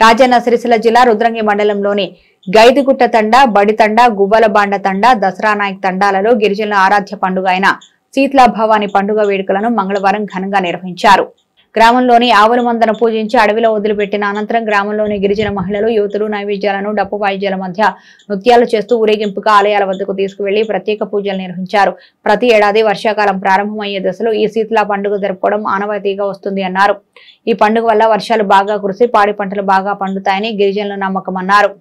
రాజన్న సిరిసిల్ల జిల్లా రుద్రంగి మండలంలోని గైదిగుట్ట తండా, బడితండ, గువ్వలబాండ తండా, దసరా నాయక్ తండాలలో గిరిజనుల ఆరాధ్య పండుగ అయిన శీతలా భవాని పండుగ వేడుకలను మంగళవారం ఘనంగా నిర్వహించారు. గ్రామంలోని ఆవుల మందను పూజించి అడవిలో వదిలిపెట్టిన అనంతరం గ్రామంలోని గిరిజన మహిళలు, యువతులు నైవేద్యాలను డప్పు వాయిద్యాల మధ్య నృత్యాలు చేస్తూ ఊరేగింపుగా ఆలయాల వద్దకు తీసుకువెళ్లి ప్రత్యేక పూజలు నిర్వహించారు. ప్రతి ఏడాది వర్షాకాలం ప్రారంభమయ్యే దశలో ఈ శీతలా పండుగ జరుపుకోవడం ఆనవాయితీగా వస్తుంది అన్నారు. ఈ పండుగ వల్ల వర్షాలు బాగా కురిసి పాడి పంటలు బాగా పండుతాయని గిరిజనుల నమ్మకం అన్నారు.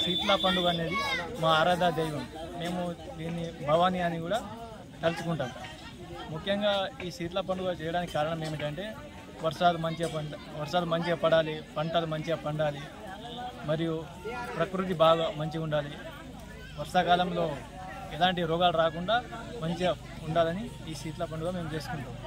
శీతలా పండుగ అనేది మా ఆరాధన దైవం. మేము దీన్ని భవానీ అని కూడా తలుచుకుంటాం. ముఖ్యంగా ఈ శీతలా పండుగ చేయడానికి కారణం ఏమిటంటే వర్షాలు మంచిగా పడాలి, పంటలు మంచిగా పండాలి, మరియు ప్రకృతి బాగా మంచిగా ఉండాలి, వర్షాకాలంలో ఎలాంటి రోగాలు రాకుండా మంచిగా ఉండాలని ఈ శీతలా పండుగ మేము చేసుకుంటాం.